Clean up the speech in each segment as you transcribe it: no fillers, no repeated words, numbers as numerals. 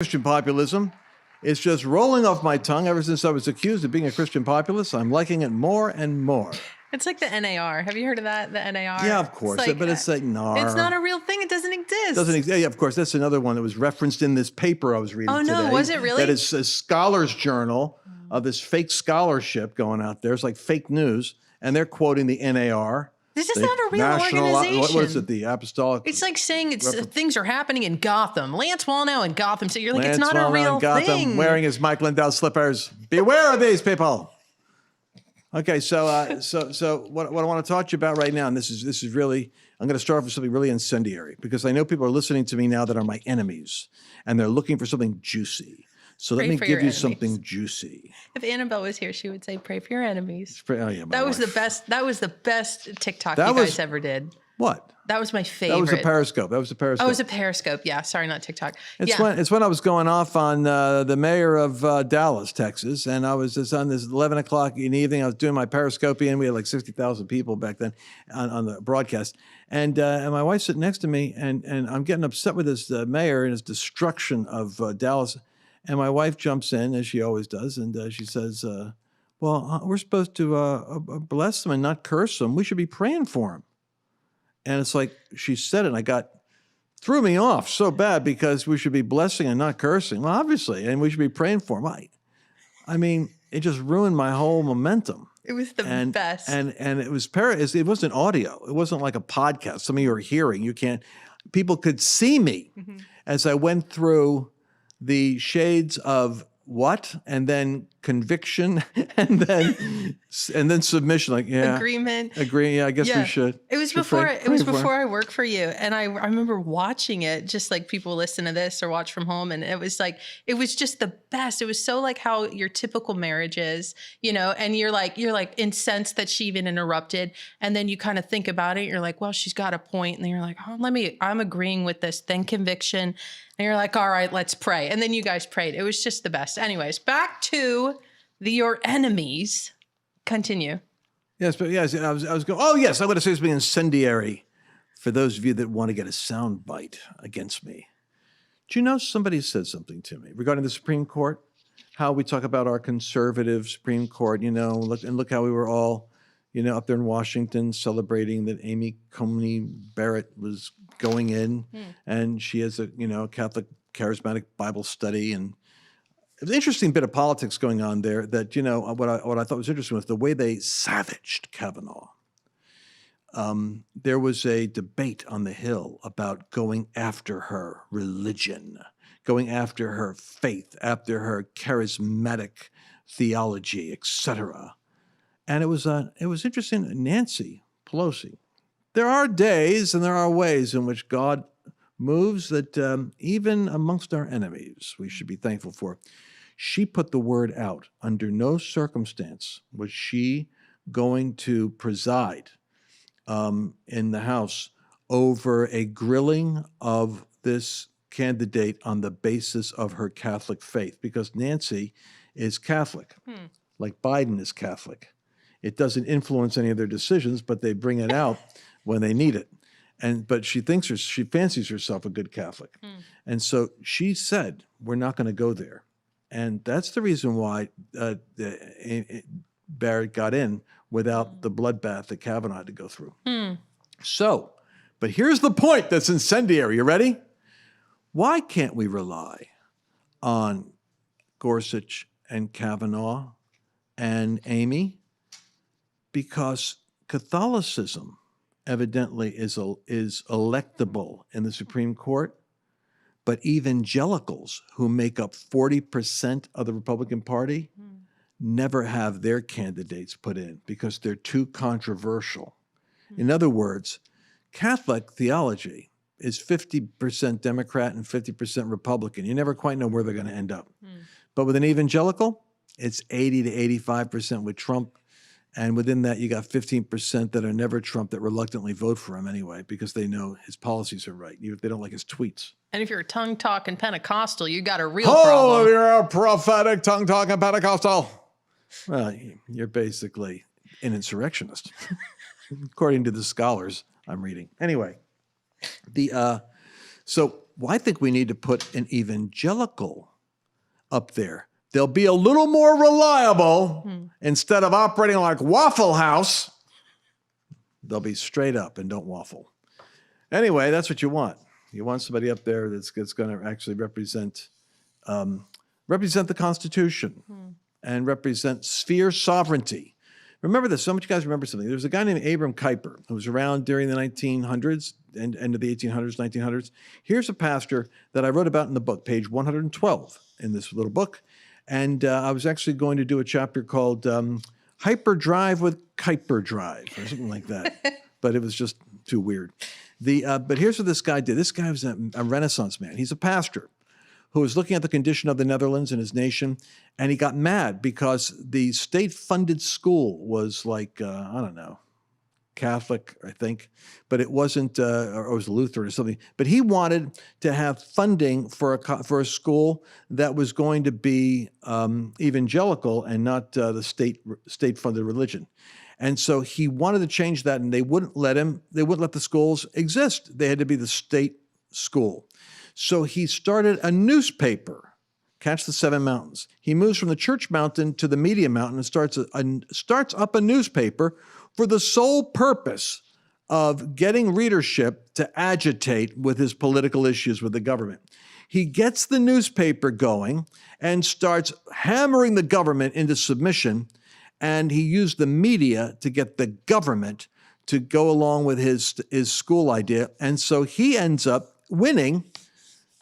Christian populism. It's just rolling off my tongue ever since I was accused of being a Christian populist. I'm liking it more and more. It's like the NAR. Have you heard of that? The NAR? Yeah, of course. But it's like, NAR. It's not a real thing. It doesn't exist. Yeah, of course. That's another one that was referenced in this paper I was reading today. Oh, no. Was it really? That is a scholars journal of this fake scholarship going out there. It's like fake news. And they're quoting the NAR. This is not a real organization. What is it? The Apostolic. It's like saying things are happening in Gotham. Lance Wallnau in Gotham. So you're like, Lance it's not a real thing. Wearing his Mike Lindell slippers. Beware of these people. Okay, so what I want to talk to you about right now, and this is really, I'm going to start off with something really incendiary because I know people are listening to me now that are my enemies, and they're looking for something juicy. So let me give you something juicy. If Annabelle was here, she would say, "Pray for your enemies." Oh, yeah, that was the best. That was the best TikTok you guys ever did. What? That was my favorite. That was a Periscope. Oh, it was a Periscope. Yeah, sorry, not TikTok. It's when I was going off on the mayor of Dallas, Texas, and I was just on this 11 o'clock in the evening. I was doing my Periscopian. We had like 60,000 people back then on the broadcast, and my wife's sitting next to me, and I'm getting upset with this mayor and his destruction of Dallas. And my wife jumps in, as she always does, and she says, well, we're supposed to bless them and not curse them. We should be praying for them. And it's like she said it, and threw me off so bad because we should be blessing and not cursing. Well, obviously, and we should be praying for them. I mean, it just ruined my whole momentum. It was the best. And it wasn't audio. It wasn't like a podcast. Some of you are hearing. People could see me as I went through the shades of what, and then conviction, and then submission. Like, yeah, agreement. Agree. Yeah, I guess we should. It was before I worked for you, and I remember watching it. Just like people listen to this or watch from home, and it was just the best. It was so like how your typical marriage is, and you're like incensed that she even interrupted, and then you kind of think about it. You're like, well, she's got a point, and then you're like, oh, I'm agreeing with this. Then conviction. And you're like, all right, let's pray. And then you guys prayed. It was just the best. Anyways, back to your enemies. Continue. Yes, but yes, I was going, oh, yes, I would have said something incendiary for those of you that want to get a sound bite against me. Do you know somebody said something to me regarding the Supreme Court? How we talk about our conservative Supreme Court, look how we were all, up there in Washington celebrating that Amy Coney Barrett was going in, and she has a Catholic charismatic Bible study, and it was an interesting bit of politics going on there. That what I thought was interesting was the way they savaged Kavanaugh. There was a debate on the Hill about going after her religion, going after her faith, after her charismatic theology, etc. And it was interesting. Nancy Pelosi. There are days and there are ways in which God moves that even amongst our enemies, we should be thankful for. She put the word out. Under no circumstance was she going to preside in the House over a grilling of this candidate on the basis of her Catholic faith, because Nancy is Catholic, like Biden is Catholic. It doesn't influence any of their decisions, but they bring it out when they need it. But she fancies herself a good Catholic. And so she said, we're not going to go there. And that's the reason why Barrett got in without the bloodbath that Kavanaugh had to go through. So, but here's the point that's incendiary. You ready? Why can't we rely on Gorsuch and Kavanaugh and Amy? Because Catholicism evidently is electable in the Supreme Court, but evangelicals, who make up 40% of the Republican Party, never have their candidates put in because they're too controversial. In other words, Catholic theology is 50% Democrat and 50% Republican. You never quite know where they're going to end up. But with an evangelical, it's 80 to 85% with Trump. And within that, you got 15% that are never Trump that reluctantly vote for him anyway because they know his policies are right, even if they don't like his tweets. And if you're a tongue-talking Pentecostal, you got a real problem. Oh, you're a prophetic tongue-talking Pentecostal. Well, you're basically an insurrectionist, according to the scholars I'm reading. Anyway, so Well, I think we need to put an evangelical up there. They'll be a little more reliable. Instead of operating like Waffle House, they'll be straight up and don't waffle. Anyway, that's what you want. You want somebody up there that's going to actually represent the Constitution and represent sphere sovereignty. Remember this. So much you guys remember something. There was a guy named Abram Kuiper who was around during the 1900s, end of the 1800s, 1900s. Here's a pastor that I wrote about in the book, page 112 in this little book. And I was actually going to do a chapter called Hyperdrive with Kuiper Drive or something like that. But it was just too weird. But here's what this guy did. This guy was a Renaissance man. He's a pastor who was looking at the condition of the Netherlands and his nation, and he got mad because the state-funded school was like, I don't know, Catholic, I think, but it wasn't, or it was Lutheran or something. But he wanted to have funding for a school that was going to be evangelical and not the state-funded religion. And so he wanted to change that, and they wouldn't let the schools exist. They had to be the state school. So he started a newspaper, Catch the Seven Mountains. He moves from the Church Mountain to the Media Mountain and starts up a newspaper for the sole purpose of getting readership to agitate with his political issues with the government. He gets the newspaper going and starts hammering the government into submission, and he used the media to get the government to go along with his school idea. And so he ends up winning,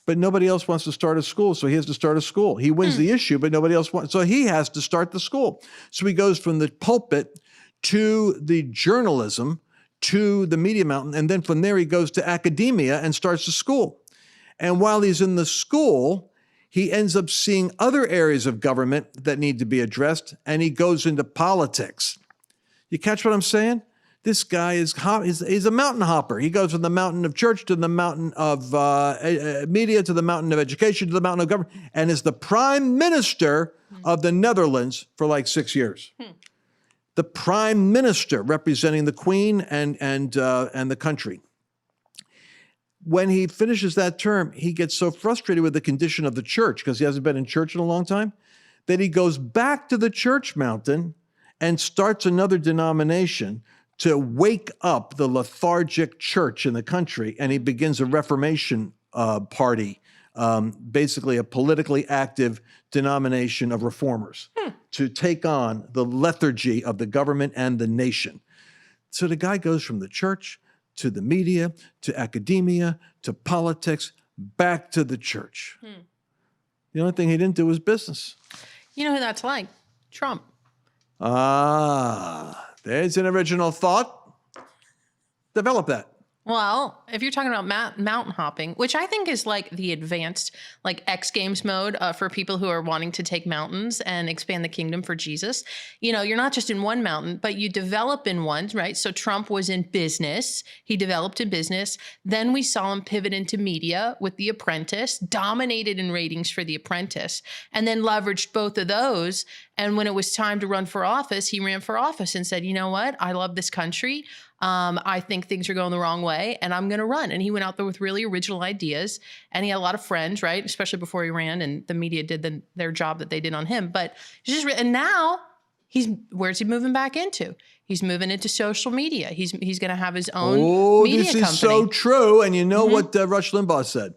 but nobody else wants to start a school, so he has to start a school. He wins the issue, but nobody else wants, so he has to start the school. So he goes from the pulpit to the journalism to the Media Mountain, and then from there he goes to academia and starts a school. And while he's in the school, he ends up seeing other areas of government that need to be addressed, and he goes into politics. You catch what I'm saying? This guy is a mountain hopper. He goes from the mountain of church to the mountain of media to the mountain of education to the mountain of government, and is the prime minister of the Netherlands for like 6 years. The prime minister representing the Queen and the country. When he finishes that term, he gets so frustrated with the condition of the church, because he hasn't been in church in a long time, that he goes back to the church mountain and starts another denomination to wake up the lethargic church in the country. And he begins a Reformation party, basically a politically active denomination of reformers to take on the lethargy of the government and the nation. So the guy goes from the church to the media, to academia, to politics, back to the church. The only thing he didn't do was business. You know who that's like? Trump. Ah, there's an original thought. Develop that. Well, if you're talking about mountain hopping, which I think is like the advanced, like X Games mode for people who are wanting to take mountains and expand the kingdom for Jesus. You know, you're not just in one mountain, but you develop in one, right? So Trump was in business. He developed in business. Then we saw him pivot into media with The Apprentice, dominated in ratings for The Apprentice, and then leveraged both of those. And when it was time to run for office, he ran for office and said, you know what? I love this country. I think things are going the wrong way, and I'm going to run. And he went out there with really original ideas, and he had a lot of friends, right? Especially before he ran, and the media did their job that they did on him. But and now where's he moving back into? He's moving into social media. He's going to have his own media company. This is so true. And you know what Rush Limbaugh said?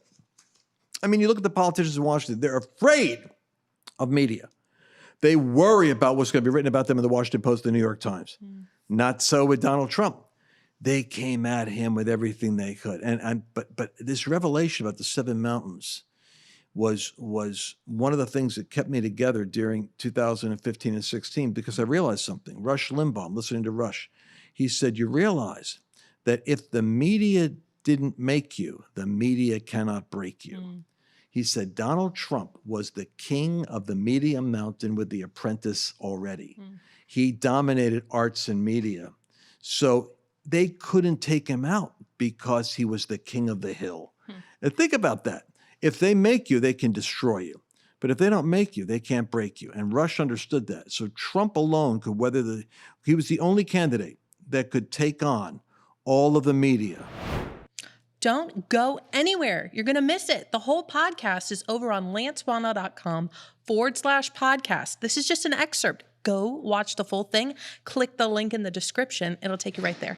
I mean, you look at the politicians in Washington; they're afraid of media. They worry about what's going to be written about them in the Washington Post, the New York Times. Not so with Donald Trump. They came at him with everything they could. But this revelation about the seven mountains was one of the things that kept me together during 2015 and 16, because I realized something. Rush Limbaugh, I'm listening to Rush, he said, you realize that if the media didn't make you, the media cannot break you. He said Donald Trump was the king of the media mountain with The Apprentice already. He dominated arts and media. So they couldn't take him out because he was the king of the hill. And think about that. If they make you, they can destroy you. But if they don't make you, they can't break you. And Rush understood that. So Trump alone could he was the only candidate that could take on all of the media. Don't go anywhere. You're going to miss it. The whole podcast is over on lancewallnau.com/podcast. This is just an excerpt. Go watch the full thing. Click the link in the description. It'll take you right there.